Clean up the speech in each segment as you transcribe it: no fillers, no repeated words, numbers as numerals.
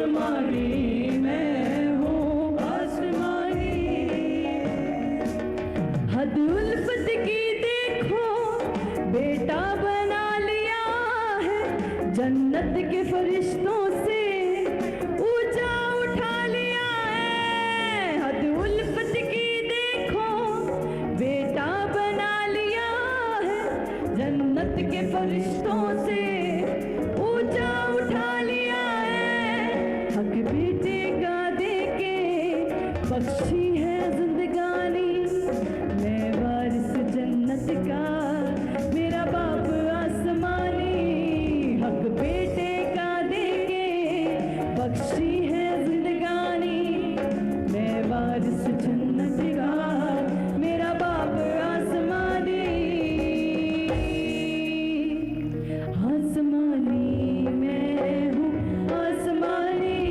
आसमानी मैं हूँ आसमानी। हद उल्फत की देखो बेटा बना लिया है, जन्नत के फरिश्तों से ऊंचा उठा लिया है। हद उल्फत की देखो बेटा बना लिया है, जन्नत के फरिश्तों से ऊंचा उठा लिया है। हक बेटे का देके बख्शी है जिंदगानी, मैं वारिस जन्नत का मेरा बाप आसमानी। हक बेटे का देके बख्शी है जिंदगानी, मैं वारिस जन्नत का मेरा बाप आसमानी। आसमानी मैं हूँ आसमानी,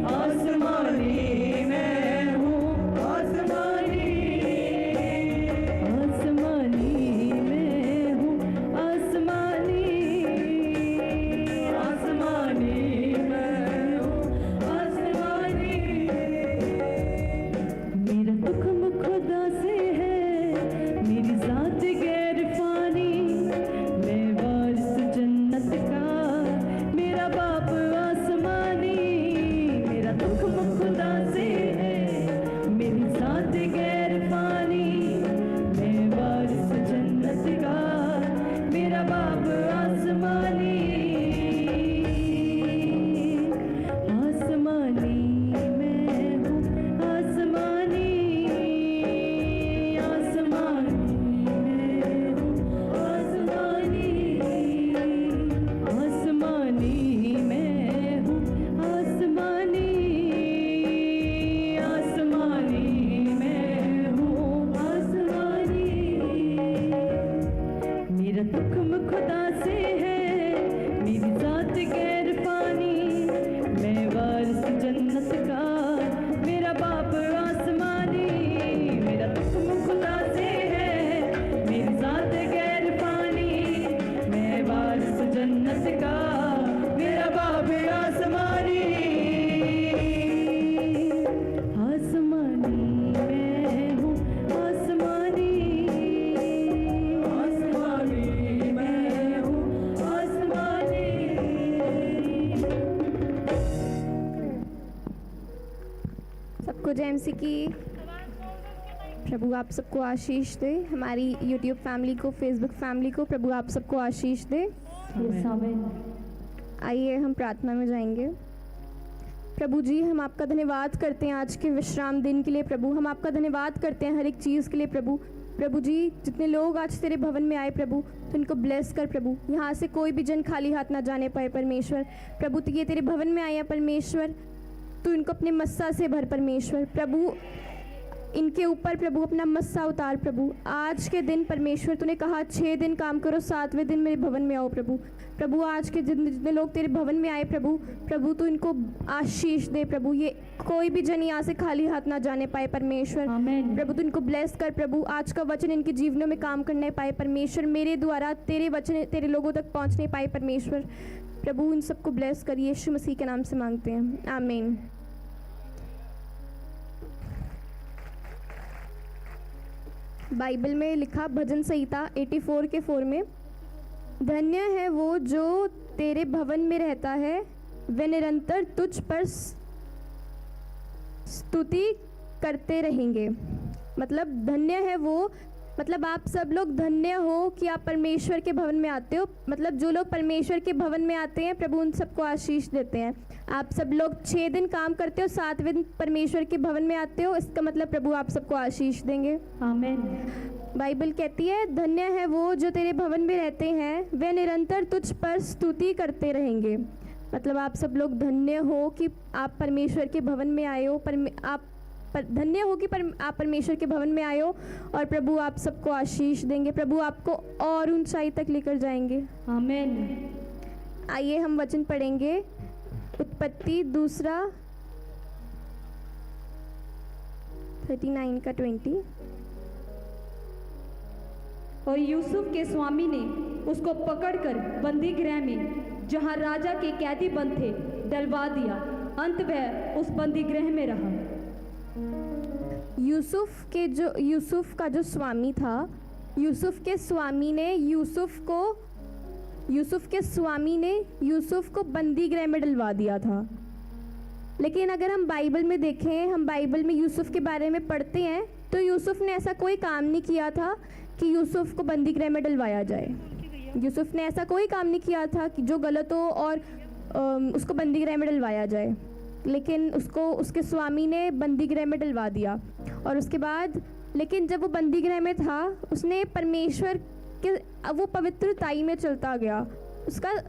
आसमानी मैं हूँ आसमानी। आसमानी मैं हूँ आसमानी, आसमानी मैं हूँ आसमानी। मेरा दुख खुदा से है, मेरी जात गैर फानी, मैं वारिस जन्नत का मेरा बाप आसमानी। मेरा दुख खुदा से है, मेरी जात गैर फानी, मैं वारिस जन्नत का मेरा बाप आसमानी। आसमानी मैं हूँ आसमानी, आसमानी मैं हूँ आसमानी। आसमानी मैं हूँ आसमानी, आसमानी मैं हूँ आसमानी। मेरा दुख खुदा से है, मेरी जात गैर फानी, मैं वारिस जन्नत का मेरा बाप आसमानी। मेरा दुख खुदा से है, मेरी जात गैर फानी, मैं वारिस जन्नत का मेरा बाप आसमानी। आसमानी मैं हूँ आसमानी, आसमानी मैं हूँ आसमानी। सबको जय मसीह की। प्रभु आप सबको आशीष दे, हमारी YouTube फैमिली को, Facebook फैमिली को प्रभु आप सबको आशीष दे। आइए हम प्रार्थना में जाएंगे। प्रभु जी हम आपका धन्यवाद करते हैं आज के विश्राम दिन के लिए प्रभु, हम आपका धन्यवाद करते हैं हर एक चीज़ के लिए प्रभु। प्रभु जी जितने लोग आज तेरे भवन में आए प्रभु, तो इनको ब्लेस कर प्रभु, यहाँ से कोई भी जन खाली हाथ ना जाने पाए परमेश्वर। प्रभु तो ये तेरे भवन में आए हैं परमेश्वर, तू इनको अपने मस्सा से भर परमेश्वर। प्रभु इनके ऊपर प्रभु अपना मस्सा उतार प्रभु। आज के दिन परमेश्वर तूने कहा 6 दिन काम करो, 7वें दिन मेरे भवन में आओ प्रभु। प्रभु आज के जितने लोग तेरे भवन में आए प्रभु, प्रभु तू इनको आशीष दे प्रभु, ये कोई भी जन यहाँ से खाली हाथ ना जाने पाए परमेश्वर। प्रभु तू इनको ब्लेस कर प्रभु, आज का वचन इनके जीवनों में काम करने पाए परमेश्वर, मेरे द्वारा तेरे वचन तेरे लोगों तक पहुँचने पाए परमेश्वर। प्रभु इन सबको ब्लेस कर, यीशु मसीह के नाम से मांगते हैं, आमीन। बाइबल में लिखा भजन संहिता 84 के 4 में, धन्य है वो जो तेरे भवन में रहता है, वे निरंतर तुझ पर स्तुति करते रहेंगे। मतलब धन्य है वो, मतलब आप सब लोग धन्य हो कि आप परमेश्वर के भवन में आते हो। मतलब जो लोग परमेश्वर के भवन में आते हैं प्रभु उन सबको आशीष देते हैं। आप सब लोग 6 दिन काम करते हो, 7वें दिन परमेश्वर के भवन में आते हो, इसका मतलब प्रभु आप सबको आशीष देंगे, आमीन। बाइबल कहती है धन्य है वो जो तेरे भवन में रहते हैं, वे निरंतर तुझ पर स्तुति करते रहेंगे। मतलब आप सब लोग धन्य हो कि आप परमेश्वर के भवन में आए हो, धन्य हो कि आप परमेश्वर के भवन में आए हो, और प्रभु आप सबको आशीष देंगे, प्रभु आपको और ऊंचाई तक लेकर जाएंगे, आमीन। आइए हम वचन पढ़ेंगे, उत्पत्ति 2:39 का 20। और यूसुफ के स्वामी ने उसको पकड़कर बंदी गृह में जहाँ राजा के कैदी बंद थे डलवा दिया। अंत वह उस बंदी गृह में रहा। यूसुफ का जो स्वामी था, यूसुफ के स्वामी ने यूसुफ को बंदी गृह में डलवा दिया था। लेकिन अगर हम बाइबल में देखें, हम बाइबल में यूसुफ के बारे में पढ़ते हैं तो यूसुफ ने ऐसा कोई काम नहीं किया था कि यूसुफ को बंदी गृह में डलवाया जाए। यूसुफ ने ऐसा कोई काम नहीं किया था कि जो गलत हो और उसको बंदी गृह में डलवाया जाए, लेकिन उसको उसके स्वामी ने बंदी गृह में डलवा दिया। और उसके बाद लेकिन जब वो बंदी गृह में था, उसने परमेश्वर के वो पवित्रताई में चलता गया,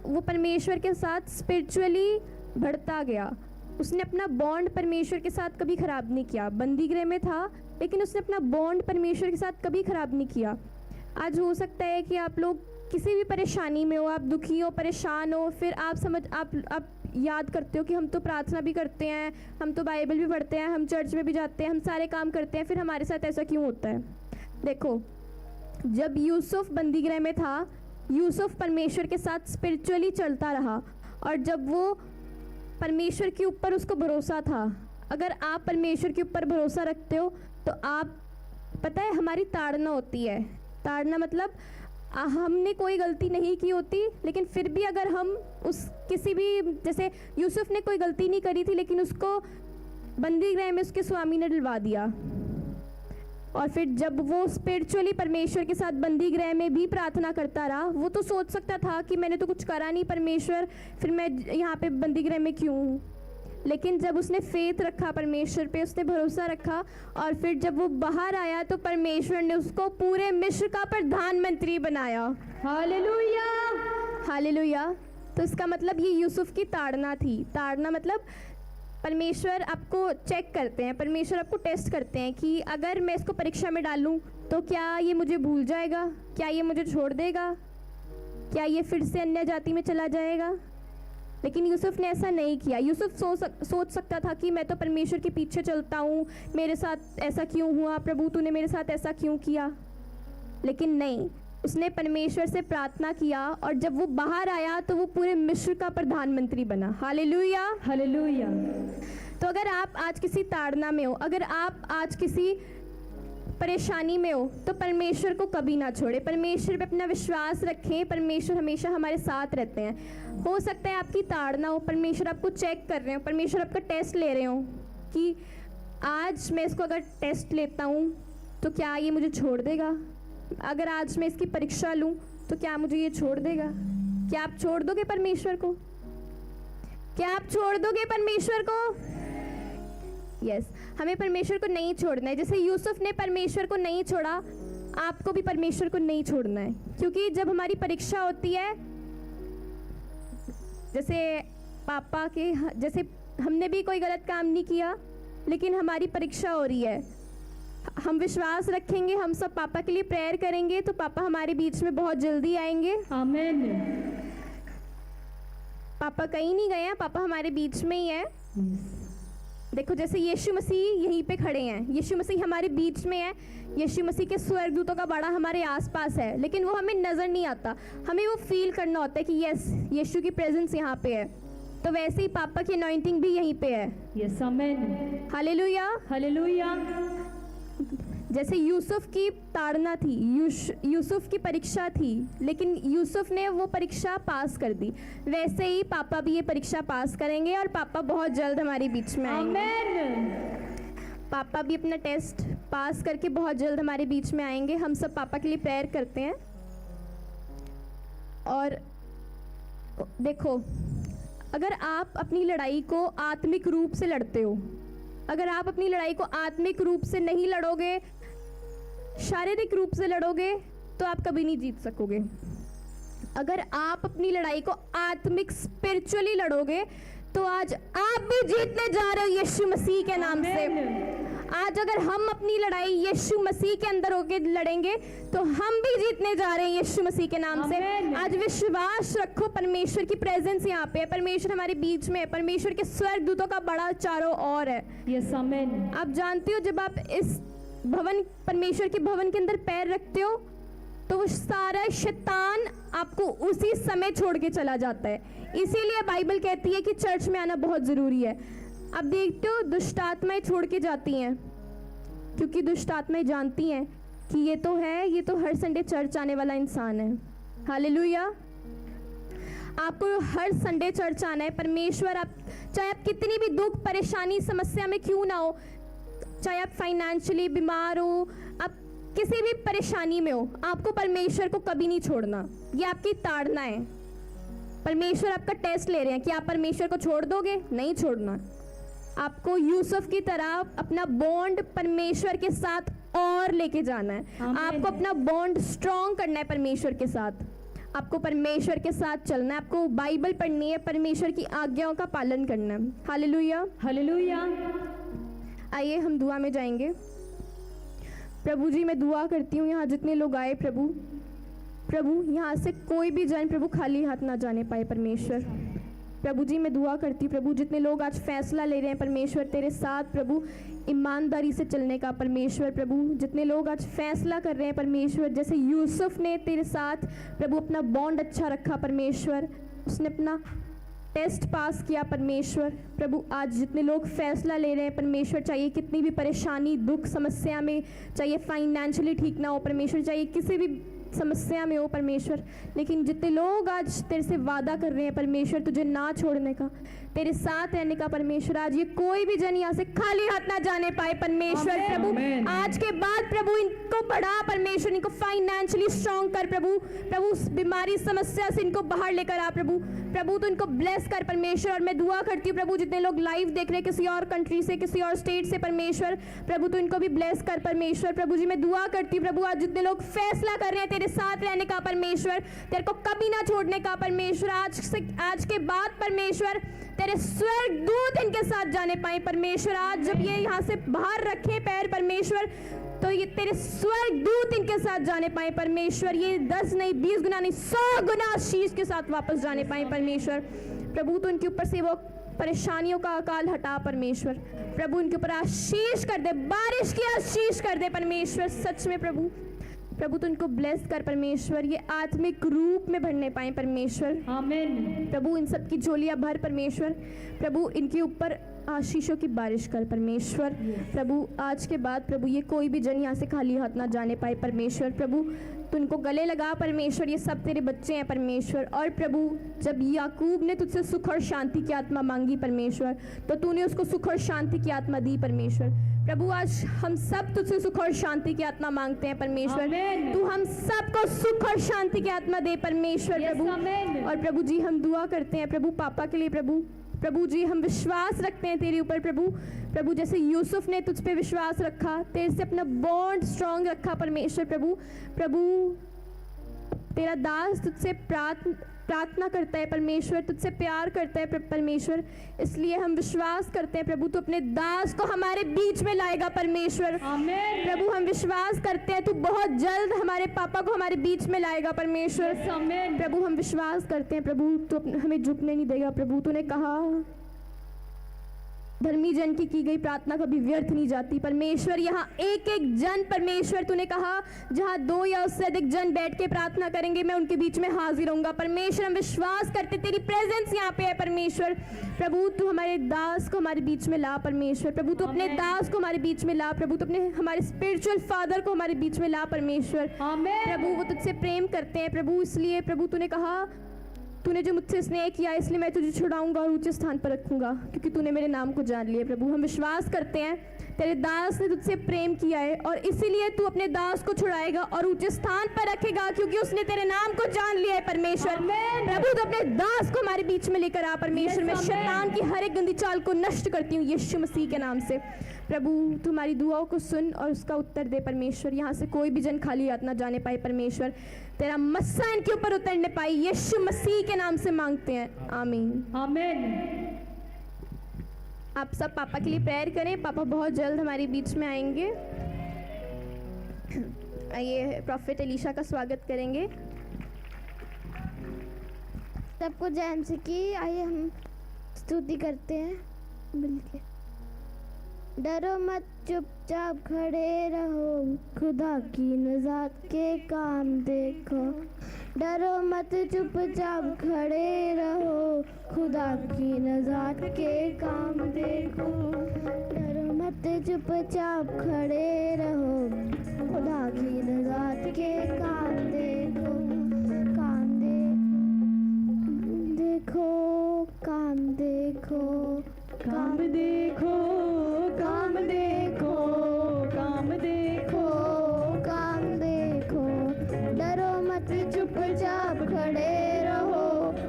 वो परमेश्वर के साथ स्पिरिचुअली बढ़ता गया। उसने अपना बॉन्ड परमेश्वर के साथ कभी ख़राब नहीं किया। बंदी गृह में था लेकिन उसने अपना बॉन्ड परमेश्वर के साथ कभी ख़राब नहीं किया। आज हो सकता है कि आप लोग किसी भी परेशानी में हो, आप दुखी हो, परेशान हो, फिर आप याद करते हो कि हम तो प्रार्थना भी करते हैं, हम तो बाइबल भी पढ़ते हैं, हम चर्च में भी जाते हैं, हम सारे काम करते हैं, फिर हमारे साथ ऐसा क्यों होता है। देखो, जब यूसुफ बंदी गृह में था, यूसुफ परमेश्वर के साथ स्पिरिचुअली चलता रहा, और जब वो परमेश्वर के ऊपर उसको भरोसा था। अगर आप परमेश्वर के ऊपर भरोसा रखते हो तो आप, पता है, हमारी ताड़ना होती है। ताड़ना मतलब हमने कोई गलती नहीं की होती, लेकिन फिर भी अगर हम किसी भी, जैसे यूसुफ ने कोई गलती नहीं करी थी लेकिन उसको बंदी गृह में उसके स्वामी ने डलवा दिया, और फिर जब वो स्पिरिचुअली परमेश्वर के साथ बंदी गृह में भी प्रार्थना करता रहा, वो तो सोच सकता था कि मैंने तो कुछ करा नहीं परमेश्वर, फिर मैं यहाँ पे बंदी गृह में क्यों हूँ। लेकिन जब उसने फेथ रखा परमेश्वर पे, उसने भरोसा रखा, और फिर जब वो बाहर आया तो परमेश्वर ने उसको पूरे मिस्र का प्रधानमंत्री बनाया। Hallelujah, hallelujah. तो इसका मतलब ये यूसुफ की ताड़ना थी। ताड़ना मतलब परमेश्वर आपको चेक करते हैं, परमेश्वर आपको टेस्ट करते हैं कि अगर मैं इसको परीक्षा में डालूं तो क्या ये मुझे भूल जाएगा, क्या ये मुझे छोड़ देगा, क्या ये फिर से अन्य जाति में चला जाएगा। लेकिन यूसुफ ने ऐसा नहीं किया। यूसुफ सोच सकता था कि मैं तो परमेश्वर के पीछे चलता हूँ, मेरे साथ ऐसा क्यों हुआ, प्रभु तूने मेरे साथ ऐसा क्यों किया। लेकिन नहीं, उसने परमेश्वर से प्रार्थना किया, और जब वो बाहर आया तो वो पूरे मिस्र का प्रधानमंत्री बना। Hallelujah, hallelujah. तो अगर आप आज किसी ताड़ना में हो, अगर आप आज किसी परेशानी में हो, तो परमेश्वर को कभी ना छोड़े, परमेश्वर पे अपना विश्वास रखें। परमेश्वर हमेशा हमारे साथ रहते हैं। हो सकता है आपकी ताड़ना हो, परमेश्वर आपको चेक कर रहे हो, परमेश्वर आपका टेस्ट ले रहे हो कि आज मैं इसको अगर टेस्ट लेता हूँ तो क्या ये मुझे छोड़ देगा, अगर आज मैं इसकी परीक्षा लूँ तो क्या मुझे ये छोड़ देगा। क्या आप छोड़ दोगे परमेश्वर को? क्या आप छोड़ दोगे परमेश्वर को? यस, हमें परमेश्वर को नहीं छोड़ना है। जैसे यूसुफ ने परमेश्वर को नहीं छोड़ा, आपको भी परमेश्वर को नहीं छोड़ना है। क्योंकि जब हमारी परीक्षा होती है, जैसे हमने भी कोई गलत काम नहीं किया, लेकिन हमारी परीक्षा हो रही है, हम विश्वास रखेंगे, हम सब पापा के लिए प्रेयर करेंगे, तो पापा हमारे बीच में बहुत जल्दी आएंगे। आमीन। पापा कहीं नहीं गए हैं, पापा हमारे बीच में ही है। देखो, जैसे यीशु मसीह यहीं पे खड़े हैं, यीशु मसीह हमारे बीच में है, यीशु मसीह के स्वर्गदूतों का बड़ा हमारे आसपास है, लेकिन वो हमें नज़र नहीं आता। हमें वो फील करना होता है कि यस, यीशु की प्रेजेंस यहाँ पे है। तो वैसे ही पापा की अनॉइंटिंग भी यहीं पे है। यस, आमीन। Hallelujah, hallelujah. जैसे यूसुफ की ताड़ना थी, यूसुफ की परीक्षा थी, लेकिन यूसुफ ने वो परीक्षा पास कर दी, वैसे ही पापा भी ये परीक्षा पास करेंगे, और पापा बहुत जल्द हमारे बीच में आएंगे। आमीन। पापा भी अपना टेस्ट पास करके बहुत जल्द हमारे बीच में आएंगे। हम सब पापा के लिए प्रेयर करते हैं। और देखो, अगर आप अपनी लड़ाई को आत्मिक रूप से लड़ते हो, अगर आप अपनी लड़ाई को आत्मिक रूप से नहीं लड़ोगे, शारीरिक रूप से लड़ोगे, तो आप कभी नहीं जीत सकोगे। अगर आप अपनी लड़ाई को आत्मिक स्पिरिचुअली लड़ोगे, तो आज आप भी जीतने जा रहे हो यीशु मसीह के नाम से। आज अगर हम अपनी लड़ाई यीशु मसीह के अंदर होके लड़ेंगे, तो हम भी जीतने जा रहे हैं यीशु मसीह के नाम से। आज विश्वास रखो, परमेश्वर की प्रेजेंस यहाँ पे है, परमेश्वर हमारे बीच में है, परमेश्वर के स्वर्गदूतों का बड़ा चारों ओर है। यस, आमीन। आप जानते हो, जब आप इस परमेश्वर के भवन के अंदर पैर रखते हो, तो वो सारा शैतान आपको उसी समय छोड़ के चला जाता है। इसीलिए बाइबल कहती है कि चर्च में आना बहुत ज़रूरी है। अब देखते हो दुष्ट आत्माएं छोड़ के जाती हैं, क्योंकि दुष्ट आत्माएं जानती हैं कि ये तो हर संडे चर्च आने वाला इंसान है। हालेलुया। आपको हर संडे चर्च आना है। परमेश्वर, आप चाहे आप कितनी भी दुख परेशानी समस्या में क्यों ना हो, चाहे आप फाइनेंशियली बीमार हो, आप किसी भी परेशानी में हो, आपको परमेश्वर को कभी नहीं छोड़ना। ये आपकी ताड़ना है। परमेश्वर आपका टेस्ट ले रहे हैं कि आप परमेश्वर को छोड़ दोगे, नहीं छोड़ना। आपको यूसुफ की तरह अपना बॉन्ड परमेश्वर के साथ और लेके जाना है। आपको अपना बॉन्ड स्ट्रॉन्ग करना है परमेश्वर के साथ। आपको परमेश्वर के साथ चलना है। आपको बाइबल पढ़नी है, परमेश्वर की आज्ञाओं का पालन करना है। Hallelujah, hallelujah. आइए हम दुआ में जाएंगे। प्रभु जी, मैं दुआ करती हूँ यहाँ जितने लोग आए प्रभु यहाँ से कोई भी जन प्रभु खाली हाथ ना जाने पाए। परमेश्वर प्रभु जी, मैं दुआ करती हूँ प्रभु जितने लोग आज फैसला ले रहे हैं परमेश्वर तेरे साथ प्रभु ईमानदारी से चलने का। परमेश्वर प्रभु जितने लोग आज फैसला कर रहे हैं परमेश्वर, जैसे यूसुफ ने तेरे साथ प्रभु अपना बॉन्ड अच्छा रखा परमेश्वर, उसने अपना टेस्ट पास किया परमेश्वर। प्रभु आज जितने लोग फैसला ले रहे हैं परमेश्वर, चाहिए कितनी भी परेशानी दुख समस्या में, चाहिए फाइनेंशियली ठीक ना हो परमेश्वर, चाहिए किसी भी समस्या में हो परमेश्वर, लेकिन जितने लोग आज तेरे से वादा कर रहे हैं परमेश्वर तुझे ना छोड़ने का, तेरे साथ रहने का परमेश्वर, आज ये कोई भी जन यहाँ से खाली हाथ ना जाने पाए परमेश्वर। प्रभु आज के बाद प्रभु इनको बढ़ा परमेश्वर, इनको फाइनेंशियली स्ट्रॉन्ग कर प्रभु उस बीमारी समस्या से इनको बाहर लेकर आ प्रभु तो इनको ब्लेस कर परमेश्वर। और मैं दुआ करती हूँ प्रभु जितने लोग लाइव देख रहे हैं किसी और कंट्री से, किसी और स्टेट से परमेश्वर, प्रभु तो इनको भी ब्लेस कर परमेश्वर। प्रभु जी मैं दुआ करती हूँ प्रभु आज जितने लोग फैसला कर रहे हैं तेरे साथ रहने का परमेश्वर, तेरे को कभी ना छोड़ने का परमेश्वर, आज के बाद परमेश्वर तेरे स्वर्गदूत इनके साथ जाने पाए परमेश्वर। आज जब ये यहाँ से बाहर रखे पैर परमेश्वर, तो ये तेरे स्वर्गदूत इनके साथ जाने पाए परमेश्वर, ये 10 नहीं 20 गुना नहीं 100 गुना आशीष के साथ वापस जाने पाए परमेश्वर। प्रभु तो इनके ऊपर से वो परेशानियों का अकाल हटा परमेश्वर, प्रभु इनके ऊपर आशीष कर दे, बारिश की आशीष कर दे परमेश्वर। सच में प्रभु तो इनको ब्लेस कर परमेश्वर, ये आत्मिक रूप में भरने पाए परमेश्वर। आमीन। प्रभु इन सब की झोलियां भर परमेश्वर, प्रभु इनके ऊपर आशीषों की बारिश कर परमेश्वर। प्रभु आज के बाद प्रभु ये कोई भी जन यहाँ से खाली हाथ ना जाने पाए परमेश्वर। प्रभु तो इनको गले लगा परमेश्वर, ये सब तेरे बच्चे हैं परमेश्वर। और प्रभु जब याकूब ने तुझसे सुख और शांति की आत्मा मांगी परमेश्वर, तो तूने उसको सुख और शांति की आत्मा दी परमेश्वर। प्रभु आज हम सब तुझसे सुख और शांति की आत्मा मांगते हैं परमेश्वर, तू हम सबको सुख और शांति की आत्मा दे परमेश्वर। प्रभु और प्रभु जी हम दुआ करते हैं प्रभु पापा के लिए प्रभु जी हम विश्वास रखते हैं तेरे ऊपर प्रभु जैसे यूसुफ ने तुझ पे विश्वास रखा, तेरे से अपना बॉन्ड स्ट्रॉन्ग रखा परमेश्वर। प्रभु तेरा दास तुझसे प्रार्थना करता है परमेश्वर, तुझसे प्यार करता है परमेश्वर, इसलिए हम विश्वास करते हैं प्रभु तू अपने दास को हमारे बीच में लाएगा परमेश्वर। प्रभु हम विश्वास करते हैं तू बहुत जल्द हमारे पापा को हमारे बीच में लाएगा परमेश्वर। प्रभु हम विश्वास करते हैं प्रभु तू हमें झुकने नहीं देगा प्रभु। तूने कहा धर्मी जन की गई प्रार्थना कभी व्यर्थ नहीं जाती परमेश्वर। यहाँ एक एक जन परमेश्वर तूने कहा जहाँ 2 या उससे अधिक जन बैठ के प्रार्थना करेंगे मैं उनके बीच में हाजिर होऊंगा परमेश्वर। हम विश्वास करते तेरी प्रेजेंस यहाँ पे है परमेश्वर। प्रभु तू हमारे दास को हमारे बीच में ला परमेश्वर। प्रभु तू अपने दास को हमारे बीच में ला प्रभु, तू अपने हमारे स्पिरिचुअल फादर को हमारे बीच में ला परमेश्वर। प्रभु वो तुझसे प्रेम करते हैं प्रभु, इसलिए प्रभु तूने कहा तूने जो मुझसे स्नेह किया इसलिए मैं तुझे छुड़ाऊंगा और ऊंचे स्थान पर रखूंगा, क्योंकि तूने मेरे नाम को जान लिया। प्रभु हम विश्वास करते हैं तेरे दास ने तुझसे प्रेम किया है और इसीलिए तू अपने दास को छुड़ाएगा और ऊंचे स्थान पर रखेगा, क्योंकि उसने तेरे नाम को जान लिया है परमेश्वर। प्रभु तू अपने दास को हमारे बीच में लेकर आ परमेश्वर। मैं शैतान की हर एक गंदी चाल को नष्ट करती हूँ यीशु मसीह के नाम से। प्रभु तुम्हारी दुआओं को सुन और उसका उत्तर दे परमेश्वर। यहाँ से कोई भी जन खाली हाथ ना जाने पाए परमेश्वर, तेरा मस्सा इनके ऊपर उतरने पाए यीशु मसीह के नाम से मांगते हैं, आमीन आमीन। आप सब पापा के लिए प्रेयर करें, पापा बहुत जल्द हमारे बीच में आएंगे। आइए प्रॉफेट एलिशा का स्वागत करेंगे। सबको जय मसीह की। आइए हम स्तुति करते हैं मिलके। डरो मत चुपचाप खड़े रहो, खुदा की नजात के काम देखो। डरो मत चुपचाप खड़े रहो, खुदा की नजात के काम देखो। डरो मत चुपचाप खड़े रहो, खुदा की नजात के काम देखो। काम देखो, काम देखो, काम देखो, काम देखो, काम देखो, काम देखो। डरो मत चुपचाप खड़े रहो,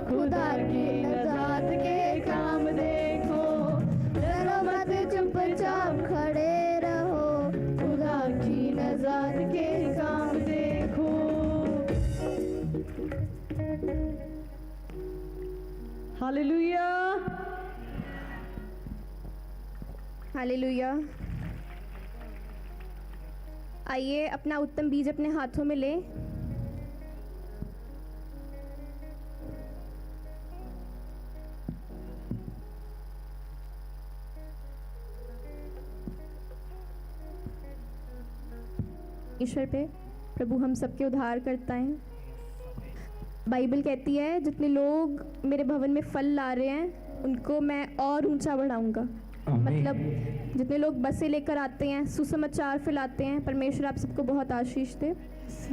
खुदा की नजात के काम देखो। डरो मत चुपचाप खड़े रहो, खुदा की नजात के काम देखो। Hallelujah, hallelujah. आइए अपना उत्तम बीज अपने हाथों में लें। ईश्वर पे प्रभु हम सबके उद्धार करता है। बाइबल कहती है जितने लोग मेरे भवन में फल ला रहे हैं उनको मैं और ऊंचा बढ़ाऊंगा। मतलब जितने लोग बसें लेकर आते हैं, सुसमाचार फैलाते हैं, परमेश्वर आप सबको बहुत आशीष दे।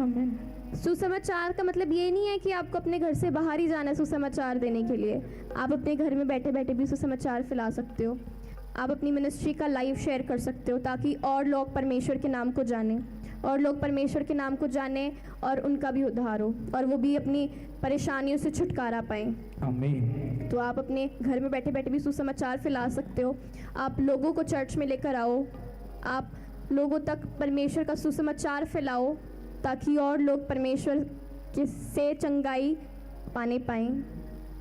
आमीन। सुसमाचार का मतलब ये नहीं है कि आपको अपने घर से बाहर ही जाना है सुसमाचार देने के लिए। आप अपने घर में बैठे बैठे भी सुसमाचार फैला सकते हो। आप अपनी मिनिस्ट्री का लाइव शेयर कर सकते हो ताकि और लोग परमेश्वर के नाम को जानें, और लोग परमेश्वर के नाम को जानें और उनका भी उद्धार हो और वो भी अपनी परेशानियों से छुटकारा पाएं। आमीन। तो आप अपने घर में बैठे बैठे भी सुसमाचार फैला सकते हो। आप लोगों को चर्च में लेकर आओ, आप लोगों तक परमेश्वर का सुसमाचार फैलाओ ताकि और लोग परमेश्वर के से चंगाई पाने पाएं।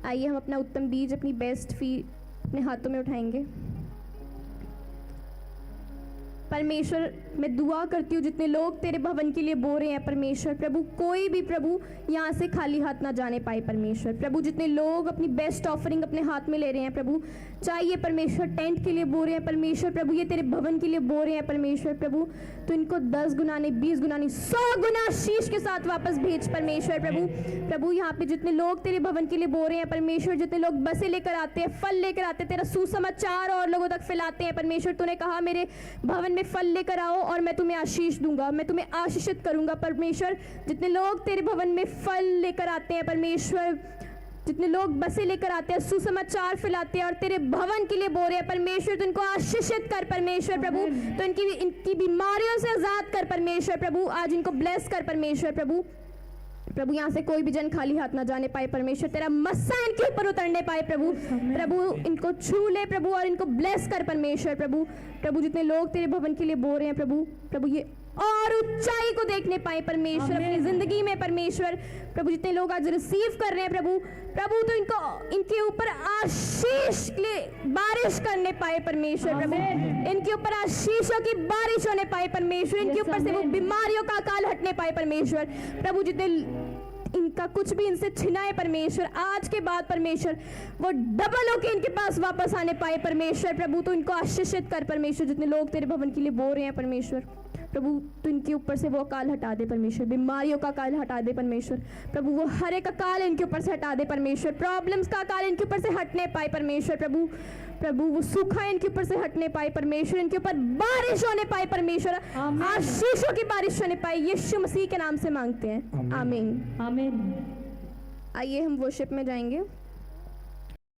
आइए हम अपना उत्तम बीज, अपनी बेस्ट फी अपने हाथों में उठाएंगे। परमेश्वर मैं दुआ करती हूँ जितने लोग तेरे भवन के लिए बो रहे हैं परमेश्वर, प्रभु कोई भी प्रभु यहाँ से खाली हाथ ना जाने पाए परमेश्वर। प्रभु जितने लोग अपनी बेस्ट ऑफरिंग अपने हाथ में ले रहे हैं प्रभु, चाहे ये परमेश्वर टेंट के लिए बो रहे हैं परमेश्वर, प्रभु ये तेरे भवन के लिए बो रहे हैं परमेश्वर, प्रभु तो इनको 10 गुना नहीं 20 गुना नहीं 100 गुना शीश के साथ वापस भेज परमेश्वर। प्रभु प्रभु यहाँ पे जितने लोग तेरे भवन के लिए बो रहे हैं परमेश्वर, जितने लोग बसें लेकर आते हैं, फल लेकर आते हैं, तेरा सुसमाचार और लोगों तक फैलाते हैं परमेश्वर। तूने कहा मेरे भवन में फल लेकर आओ और मैं तुम्हें आशीष दूंगा, मैं तुम्हें आशीषित करूंगा परमेश्वर। जितने लोग तेरे भवन में फल लेकर आते हैं परमेश्वर, जितने लोग बसें लेकर आते हैं, सुसमाचार फैलाते हैं और तेरे भवन के लिए बो रहे हैं परमेश्वर, तो इनको आशीषित कर परमेश्वर प्रभु। तो इनकी बीमारियों से आजाद कर परमेश्वर प्रभु। आज इनको ब्लेस कर परमेश्वर प्रभु। प्रभु यहाँ से कोई भी जन खाली हाथ ना जाने पाए परमेश्वर, तेरा मस्सा इनके ऊपर उतरने पाए प्रभु। प्रभु इनको छू ले प्रभु और इनको ब्लेस कर परमेश्वर प्रभु। प्रभु जितने लोग तेरे भवन के लिए बो रहे हैं प्रभु, प्रभु ये और ऊंचाई को देखने पाए परमेश्वर अपनी जिंदगी में परमेश्वर। प्रभु जितने लोग आज रिसीव कर रहे हैं प्रभु, प्रभु तो इनके ऊपर आशीष के बारिश करने पाए परमेश्वर प्रभु। इनके ऊपर आशीषों की बारिश होने पाए परमेश्वर, इनके ऊपर से वो बीमारियों का अकाल हटने पाए परमेश्वर। प्रभु जितने इनका कुछ भी इनसे छिनाए परमेश्वर, आज के बाद परमेश्वर वो डबल होके इनके पास वापस आने पाए परमेश्वर प्रभु। तो इनको आशीषित कर परमेश्वर। जितने लोग तेरे भवन के लिए बो रहे हैं परमेश्वर प्रभु, तो इनके ऊपर से वो अकाल हटा दे परमेश्वर, बीमारियों का अकाल हटा दे परमेश्वर प्रभु। वो हर एक अकाल इनके ऊपर से हटा दे परमेश्वर, प्रॉब्लम्स का अकाल इनके ऊपर से हटने पाए परमेश्वर प्रभु। प्रभु वो सूखा इनके ऊपर से हटने पाए परमेश्वर, इनके ऊपर बारिश होने पाए परमेश्वर, आशीषों की बारिश होने पाए। यीशु मसीह के नाम से मांगते हैं, आमीन। आमीन। आइए हम वर्शिप में जाएंगे।